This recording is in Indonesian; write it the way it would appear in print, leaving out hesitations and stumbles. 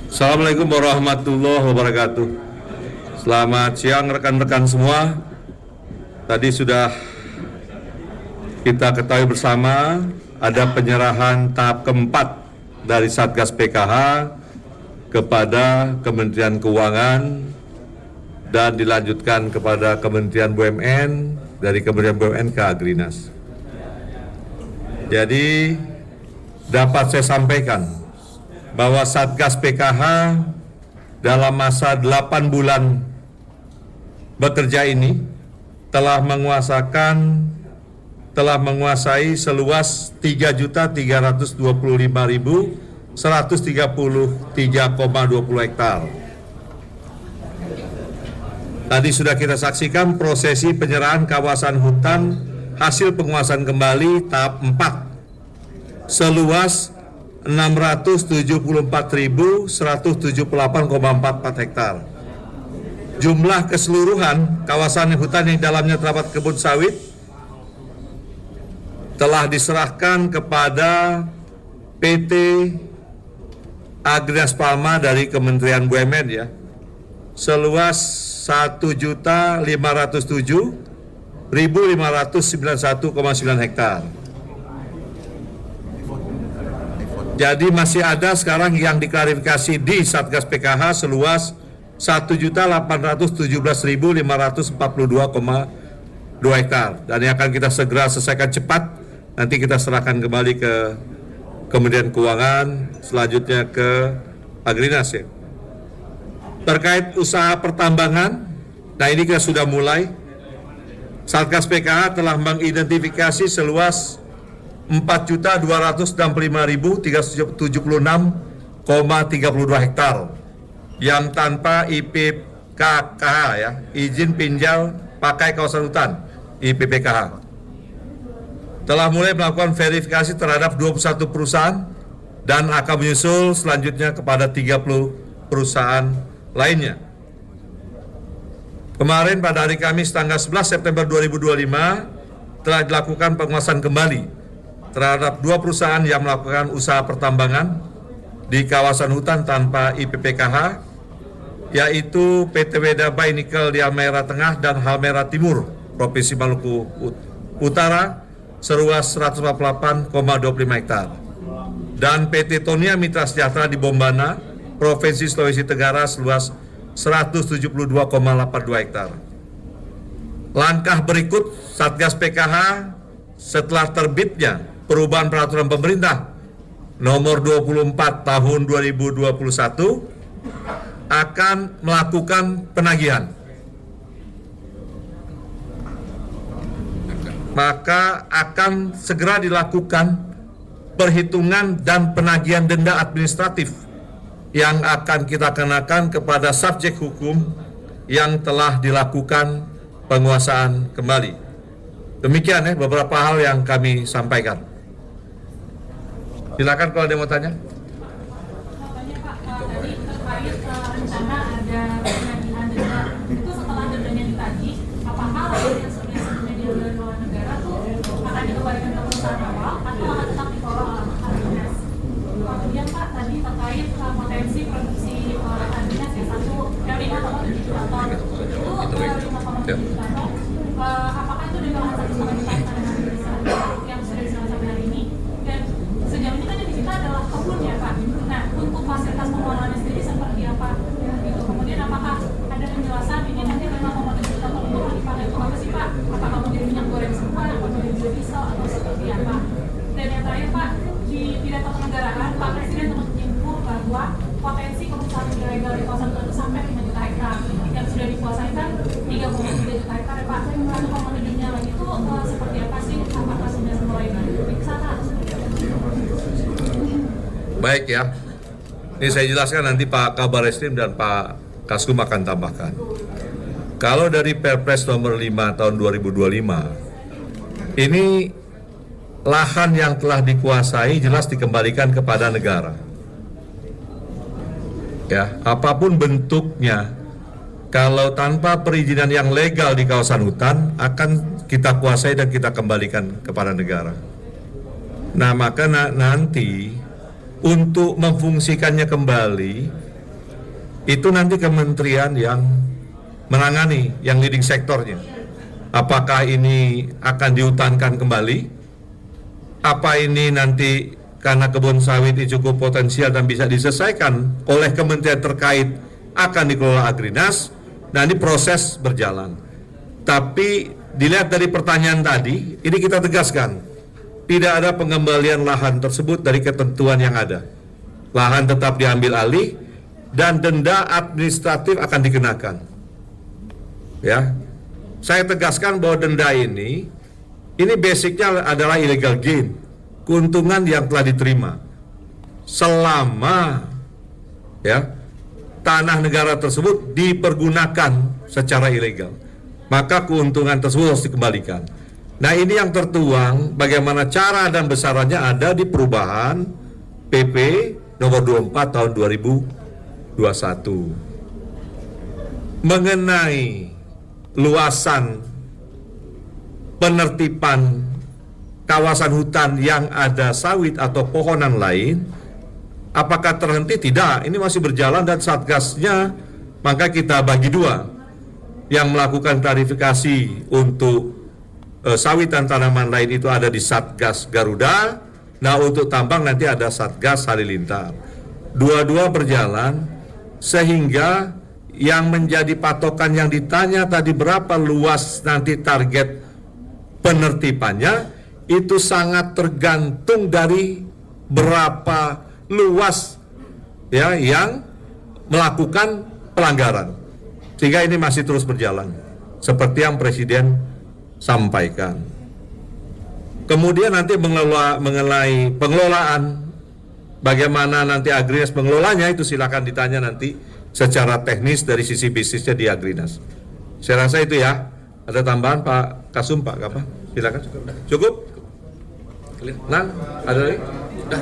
Assalamualaikum warahmatullahi wabarakatuh. Selamat siang rekan-rekan semua. Tadi sudah kita ketahui bersama ada penyerahan tahap keempat dari Satgas PKH kepada Kementerian Keuangan dan dilanjutkan kepada Kementerian BUMN, dari Kementerian BUMN ke Agrinas. Jadi dapat saya sampaikan bahwa Satgas PKH dalam masa 8 bulan bekerja ini telah menguasai seluas 3.325.133,20 hektar. Tadi sudah kita saksikan prosesi penyerahan kawasan hutan hasil penguasaan kembali tahap 4 seluas 674.178,44 hektar. Jumlah keseluruhan kawasan hutan yang dalamnya terdapat kebun sawit telah diserahkan kepada PT Agrinas Palma dari Kementerian BUMN ya, seluas 1.507.591,9 hektar. Jadi masih ada sekarang yang diklarifikasi di Satgas PKH seluas 1.817.542,2 hektar. Dan yang akan kita segera selesaikan cepat, nanti kita serahkan kembali ke Kementerian Keuangan, selanjutnya ke Agrinas ya. Terkait usaha pertambangan, nah ini kita sudah mulai. Satgas PKH telah mengidentifikasi seluas 4.265.376,32 hektar yang tanpa IPPKH ya, izin pinjal pakai kawasan hutan IPPKH. Telah mulai melakukan verifikasi terhadap 21 perusahaan dan akan menyusul selanjutnya kepada 30 perusahaan lainnya. Kemarin pada hari Kamis tanggal 11 September 2025 telah dilakukan penguasaan kembali terhadap 2 perusahaan yang melakukan usaha pertambangan di kawasan hutan tanpa IPPKH, yaitu PT Wedabai Nikel di Halmahera Tengah dan Halmahera Timur, Provinsi Maluku Utara, seluas 148,25 hektar. Dan PT Tonia Mitra Sejahtera di Bombana, Provinsi Sulawesi Tenggara, seluas 172,82 hektar. Langkah berikut Satgas PKH setelah terbitnya perubahan peraturan pemerintah nomor 24 tahun 2021 akan melakukan penagihan. Maka akan segera dilakukan perhitungan dan penagihan denda administratif yang akan kita kenakan kepada subjek hukum yang telah dilakukan penguasaan kembali. Demikian ya beberapa hal yang kami sampaikan. Silakan kalau ada yang mau tanya. Apakah itu dengan yang sudah diselesaikan hari ini? Dan sejauh ini kan yang di kita adalah kebun ya Pak. Nah, untuk fasilitas pengelolaannya sendiri seperti apa? Gitu. Kemudian apakah ada penjelasan ini nanti memang komoditas kita yang dipakai itu apa sih Pak? Apakah menjadi minyak goreng semua, atau menjadi biodiesel atau seperti apa? Dan yang terakhir Pak, di pidato kenegaraan Pak Presiden menyinggung bahwa potensi perusahaan ilegal di kawasan itu sampai 5 juta hektar. Yang sudah dikuasai kan 3,3 juta hektar ya Pak. 1,7-nya lagi itu seperti apa sih? Apakah sudah mulai ke sana? Baik ya. Ini saya jelaskan, nanti Pak Kabar Eskrim dan Pak Kaskum akan tambahkan. Kalau dari Perpres nomor 5 tahun 2025, ini lahan yang telah dikuasai jelas dikembalikan kepada negara. Ya, apapun bentuknya, kalau tanpa perizinan yang legal di kawasan hutan akan kita kuasai dan kita kembalikan kepada negara. Nah, maka nanti untuk memfungsikannya kembali itu nanti kementerian yang menangani, yang leading sektornya. Apakah ini akan dihutankan kembali? Apa ini nanti karena kebun sawit ini cukup potensial dan bisa diselesaikan oleh kementerian terkait akan dikelola Agrinas? Nah, ini proses berjalan. Tapi dilihat dari pertanyaan tadi, ini kita tegaskan, tidak ada pengembalian lahan tersebut dari ketentuan yang ada. Lahan tetap diambil alih dan denda administratif akan dikenakan. Ya, saya tegaskan bahwa denda ini basicnya adalah illegal gain, keuntungan yang telah diterima selama ya tanah negara tersebut dipergunakan secara ilegal, maka keuntungan tersebut harus dikembalikan. Nah, ini yang tertuang bagaimana cara dan besarannya ada di perubahan PP nomor 24 tahun 2021 mengenai luasan penertiban kawasan hutan yang ada sawit atau pohonan lain. Apakah terhenti? Tidak, ini masih berjalan dan satgasnya maka kita bagi dua, yang melakukan klarifikasi untuk sawit dan tanaman lain itu ada di Satgas Garuda. Nah, untuk tambang nanti ada Satgas Halilintar. Dua-dua berjalan sehingga yang menjadi patokan yang ditanya tadi berapa luas nanti target penertibannya itu sangat tergantung dari berapa luas ya yang melakukan pelanggaran. Sehingga ini masih terus berjalan seperti yang Presiden sampaikan. Kemudian nanti mengenai pengelolaan, bagaimana nanti Agrinas pengelolanya itu silakan ditanya nanti secara teknis dari sisi bisnisnya di Agrinas. Saya rasa itu ya. Ada tambahan Pak Kasum, Pak apa? Silakan. Cukup? Nah, ada lagi? Sudah.